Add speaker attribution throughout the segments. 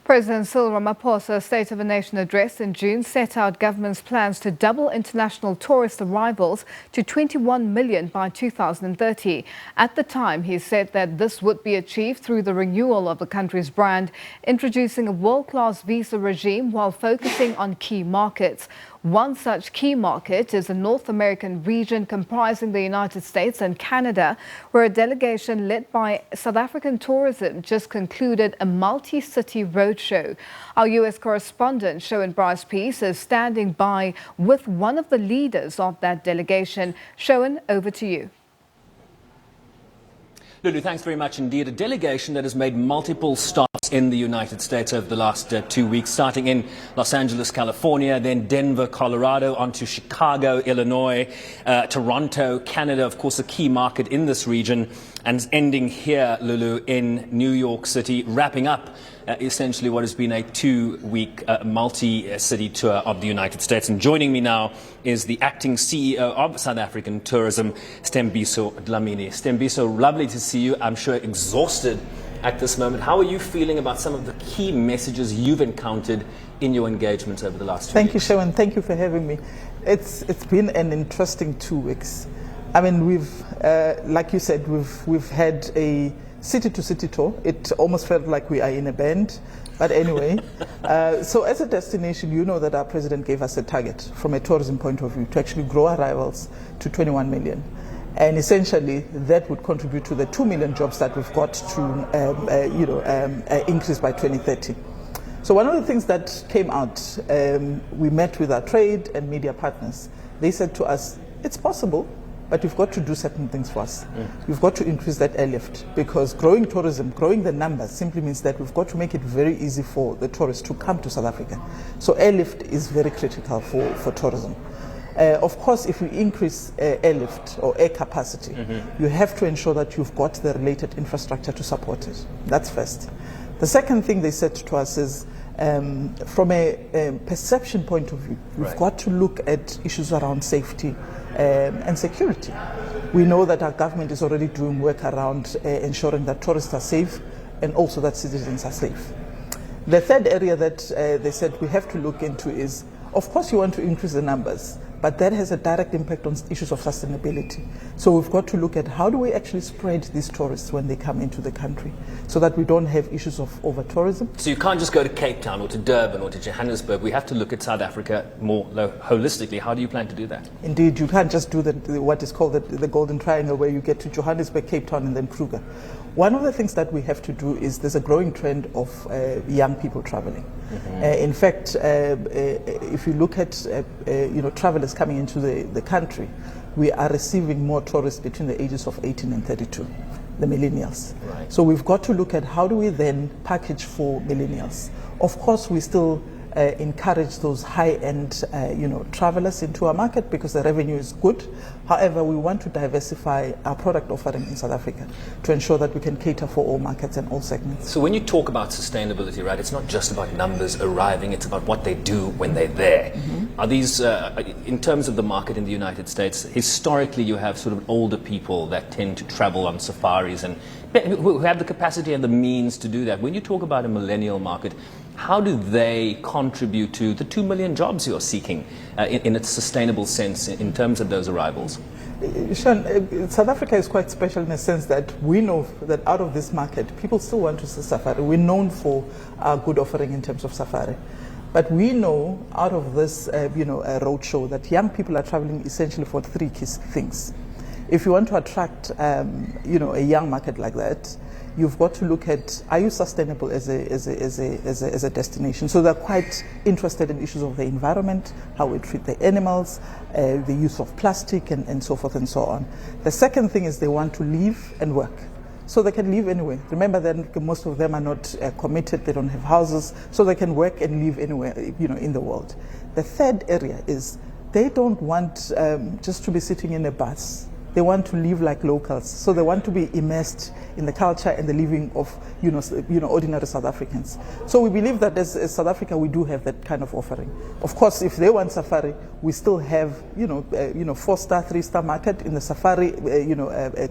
Speaker 1: President Cyril Ramaphosa's State of the Nation address in June set out government's plans to double international tourist arrivals to 21 million by 2030. At the time, he said that this would be achieved through the renewal of the country's brand, introducing a world-class visa regime while focusing on key markets. One such key market is the North American region comprising the United States and Canada, where a delegation led by South African tourism just concluded a multi-city roadshow. Our U.S. correspondent Sherwin Bryce-Pease is standing by with one of the leaders of that delegation. Sherwin, over to you.
Speaker 2: Lulu, thanks very much indeed. A delegation that has made multiple stops in the United States over the last 2 weeks, starting in Los Angeles, California, then Denver, Colorado, on to Chicago, Illinois, Toronto, Canada, of course, a key market in this region, and ending here, Lulu, in New York City, wrapping up essentially what has been a 2-week multi-city tour of the United States. And joining me now is the acting CEO of South African Tourism, Stembiso Dlamini. Stembiso, lovely to see you. I'm sure exhausted at this moment. How are you feeling about some of the key messages you've encountered in your engagements over the last 2 weeks?
Speaker 3: Thank you, Sherwin. Thank you for having me. It's been an interesting 2 weeks. I mean, we've, like you said, we've had a city-to-city tour. It almost felt like we are in a band. But anyway, so as a destination, you know that our president gave us a target from a tourism point of view to actually grow arrivals to 21 million. And essentially, that would contribute to the 2 million jobs that we've got to increase by 2030. So one of the things that came out, we met with our trade and media partners. They said to us, it's possible, but you've got to do certain things for us. You've got to increase that airlift, because growing tourism, growing the numbers, simply means that we've got to make it very easy for the tourists to come to South Africa. So airlift is very critical for tourism. Of course, if you increase airlift or air capacity, you have to ensure that you've got the related infrastructure to support it. That's first. The second thing they said to us is, from a perception point of view, we've got to look at issues around safety and security. We know that our government is already doing work around ensuring that tourists are safe and also that citizens are safe. The third area that they said we have to look into is, of course, you want to increase the numbers, but that has a direct impact on issues of sustainability. So we've got to look at how do we actually spread these tourists when they come into the country so that we don't have issues of over-tourism.
Speaker 2: So you can't just go to Cape Town or to Durban or to Johannesburg. We have to look at South Africa more holistically. How do you plan to do that?
Speaker 3: Indeed, you can't just do what is called the Golden Triangle, where you get to Johannesburg, Cape Town, and then Kruger. One of the things that we have to do is there's a growing trend of young people traveling. In fact, if you look at travelers coming into the country, we are receiving more tourists between the ages of 18 and 32, the millennials. Right. So we've got to look at how do we then package for millennials. Of course, we still encourage those high-end travelers into our market because the revenue is good. However, we want to diversify our product offering in South Africa to ensure that we can cater for all markets and all segments.
Speaker 2: So when you talk about sustainability, right, it's not just about numbers arriving, it's about what they do when they're there. Are these, in terms of the market in the United States, historically you have sort of older people that tend to travel on safaris and who have the capacity and the means to do that. When you talk about a millennial market, how do they contribute to the 2 million jobs you're seeking in its sustainable sense in terms of those arrivals?
Speaker 3: Sean, South Africa is quite special in the sense that we know that out of this market, people still want to see safari. We're known for our good offering in terms of safari. But we know out of this a roadshow that young people are traveling essentially for 3 key things. If you want to attract a young market like that, you've got to look at, are you sustainable as a destination? So they're quite interested in issues of the environment, how we treat the animals, the use of plastic and so forth and so on. The second thing is they want to live and work. So they can live anywhere. Remember that most of them are not committed, they don't have houses, so they can work and live anywhere in the world. The third area is they don't want just to be sitting in a bus. they want to live like locals. So they want to be immersed in the culture and the living of ordinary South Africans. So we believe that as South Africa, we do have that kind of offering. Of course, if they want safari, we still have 4-star, 3-star market in the safari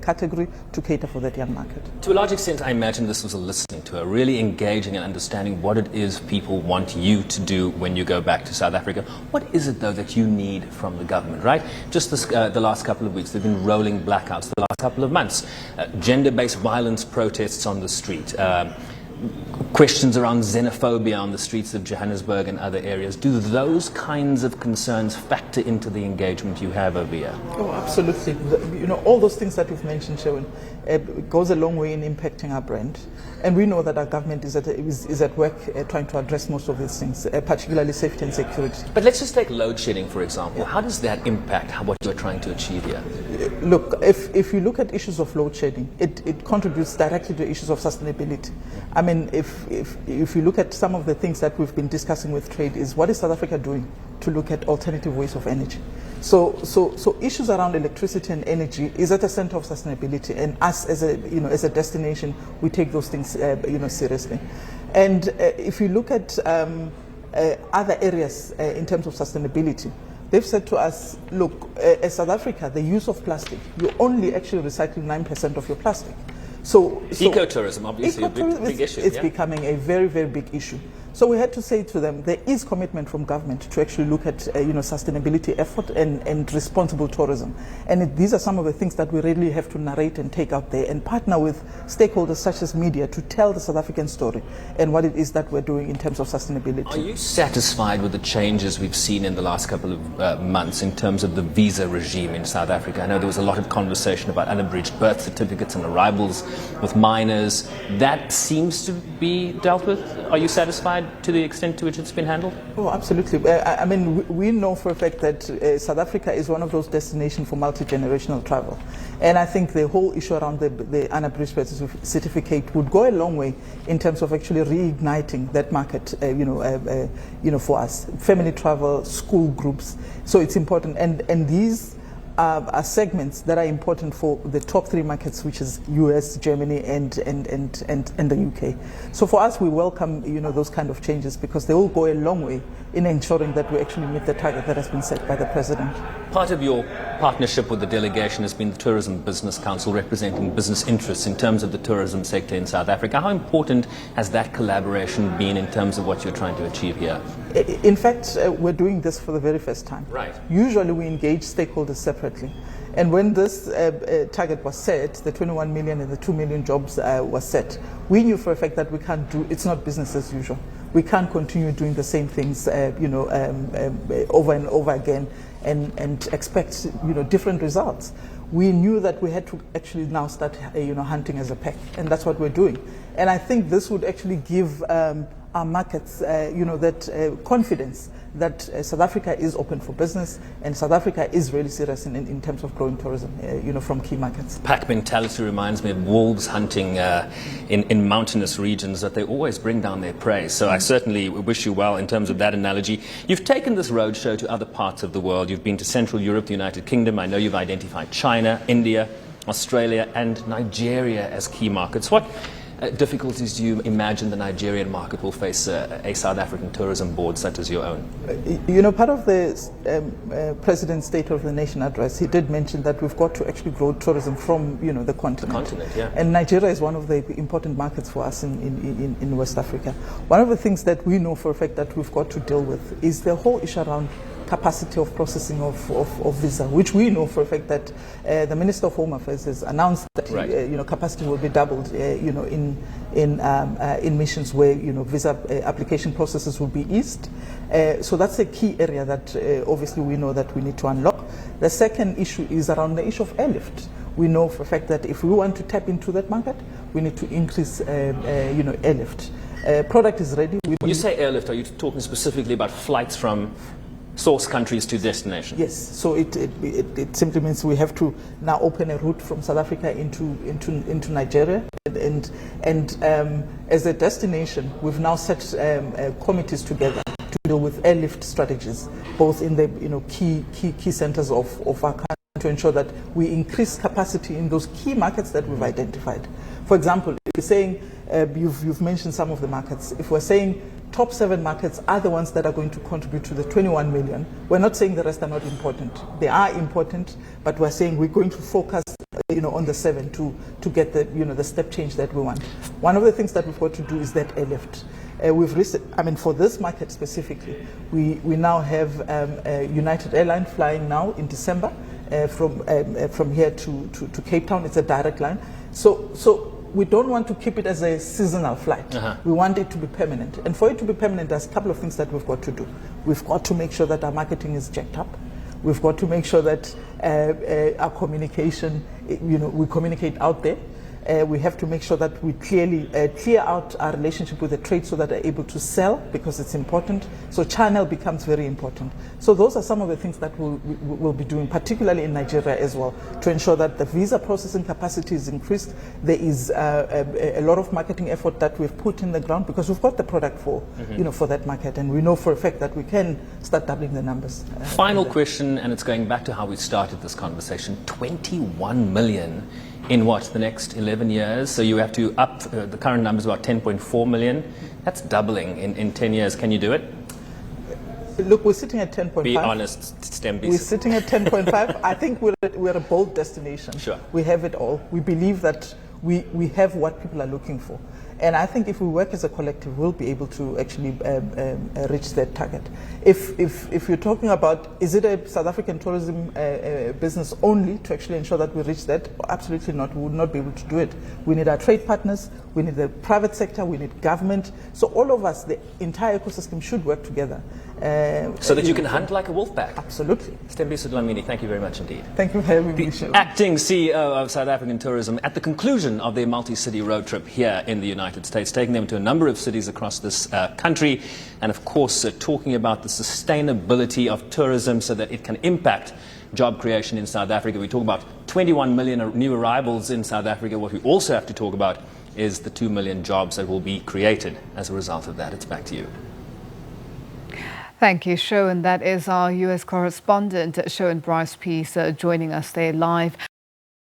Speaker 3: category to cater for that young market.
Speaker 2: To a large extent, I imagine this was a listening tour, really engaging and understanding what it is people want you to do when you go back to South Africa. What is it, though, that you need from the government, right? Just the last couple of weeks, there have been rolling blackouts the last couple of months, gender-based violence protests on the street, questions around xenophobia on the streets of Johannesburg and other areas. Do those kinds of concerns factor into the engagement you have over here?
Speaker 3: Oh, absolutely. All those things that you've mentioned, Sherwin, goes a long way in impacting our brand. And we know that our government is at work trying to address most of these things, particularly safety and security.
Speaker 2: But let's just take load shedding, for example. Yeah. How does that impact what you're trying to achieve here?
Speaker 3: Look, if you look at issues of load shedding, it contributes directly to issues of sustainability. I mean, if you look at some of the things that we've been discussing with trade, is what is South Africa doing to look at alternative ways of energy? So issues around electricity and energy is at the center of sustainability, and us as a destination, we take those things seriously. And if you look at other areas in terms of sustainability, they've said to us, look, as South Africa, the use of plastic, you only actually recycle 9% of your plastic. So
Speaker 2: ecotourism, obviously, a big issue.
Speaker 3: It's becoming a very, very big issue. So we had to say to them, there is commitment from government to actually look at sustainability effort and responsible tourism. And these are some of the things that we really have to narrate and take out there and partner with stakeholders such as media to tell the South African story and what it is that we're doing in terms of sustainability.
Speaker 2: Are you satisfied with the changes we've seen in the last couple of months in terms of the visa regime in South Africa? I know there was a lot of conversation about unabridged birth certificates and arrivals with minors. That seems to be dealt with. Are you satisfied to the extent to which it's been handled?
Speaker 3: Oh, absolutely. I mean, we know for a fact that South Africa is one of those destinations for multi-generational travel. And I think the whole issue around the unabridged birth certificate would go a long way in terms of actually reigniting that market, for us. Family travel, school groups. So it's important. And these are segments that are important for the top 3 markets, which is U.S., Germany, and the UK. So for us, we welcome those kind of changes because they will go a long way in ensuring that we actually meet the target that has been set by the president.
Speaker 2: Part of your partnership with the delegation has been the Tourism Business Council, representing business interests in terms of the tourism sector in South Africa. How important has that collaboration been in terms of what you're trying to achieve here?
Speaker 3: In fact, we're doing this for the very first time.
Speaker 2: Right.
Speaker 3: Usually we engage stakeholders separately. And when this target was set, the 21 million and the 2 million jobs was set, we knew for a fact that we can't do, it's not business as usual. We can't continue doing the same things, over and over again and expect, different results. We knew that we had to actually now start, hunting as a pack, and that's what we're doing. And I think this would actually give our markets, that confidence that South Africa is open for business and South Africa is really serious in terms of growing tourism, from key markets.
Speaker 2: Pack mentality reminds me of wolves hunting in mountainous regions, that they always bring down their prey. So I certainly wish you well in terms of that analogy. You've taken this roadshow to other parts of the world. You've been to Central Europe, the United Kingdom. I know you've identified China, India, Australia and Nigeria as key markets. What difficulties do you imagine the Nigerian market will face a South African tourism board such as your own?
Speaker 3: Part of the President's State of the Nation address, he did mention that we've got to actually grow tourism from the continent.
Speaker 2: The continent, yeah.
Speaker 3: And Nigeria is one of the important markets for us in West Africa. One of the things that we know for a fact that we've got to deal with is the whole issue around capacity of processing of visa, which we know for a fact that the Minister of Home Affairs has announced that
Speaker 2: right.
Speaker 3: Capacity will be doubled in missions where visa application processes will be eased. So that's a key area that obviously we know that we need to unlock. The second issue is around the issue of airlift. We know for a fact that if we want to tap into that market, we need to increase airlift. Product is ready.
Speaker 2: When you say airlift, are you talking specifically about flights from source countries to destination?
Speaker 3: Yes, so it simply means we have to now open a route from South Africa into Nigeria, and as a destination, we've now set committees together to deal with airlift strategies, both in the key centers of our country to ensure that we increase capacity in those key markets that we've identified. For example, if you're saying, you've mentioned some of the markets, if we're saying top 7 markets are the ones that are going to contribute to the 21 million, we're not saying the rest are not important. They are important, but we're saying we're going to focus on the 7 to get the the step change that we want. One of the things that we've got to do is that airlift. For this market specifically, we now have United Airlines flying now in December from here to Cape Town. It's a direct line. So we don't want to keep it as a seasonal flight. We want it to be permanent. And for it to be permanent, there's a couple of things that we've got to do. We've got to make sure that our marketing is jacked up. We've got to make sure that our communication, we communicate out there. We have to make sure that we clearly clear out our relationship with the trade so that they're able to sell, because it's important. So channel becomes very important. So those are some of the things that we'll be doing, particularly in Nigeria as well, to ensure that the visa processing capacity is increased. There is a lot of marketing effort that we've put in the ground, because we've got the product for for that market, and we know for a fact that we can start doubling the numbers.
Speaker 2: Final question, and it's going back to how we started this conversation. 21 million in the next 11 years? So you have to up, the current number is about 10.4 million. That's doubling in 10 years. Can you do it?
Speaker 3: Look, we're sitting at 10.5.
Speaker 2: Be honest, Stembisa.
Speaker 3: We're sitting at 10.5. I think we're a bold destination.
Speaker 2: Sure.
Speaker 3: We have it all. We believe that we have what people are looking for. And I think if we work as a collective, we'll be able to actually reach that target. If you're talking about, is it a South African tourism business only to actually ensure that we reach that? Absolutely not. We would not be able to do it. We need our trade partners, we need the private sector, we need government. So all of us, the entire ecosystem should work together.
Speaker 2: So that you can hunt like a wolf pack.
Speaker 3: Absolutely.
Speaker 2: Stembisa Dlamini, thank you very much indeed.
Speaker 3: Thank you for having me,
Speaker 2: The acting CEO of South African Tourism at the conclusion of their multi-city road trip here in the United States, taking them to a number of cities across this country, and of course talking about the sustainability of tourism so that it can impact job creation in South Africa. We talk about 21 million new arrivals in South Africa. What we also have to talk about is the 2 million jobs that will be created as a result of that. It's back to you.
Speaker 1: Thank you, Sherwin. That is our U.S. correspondent, Sherwin Bryce-Pease, joining us there live.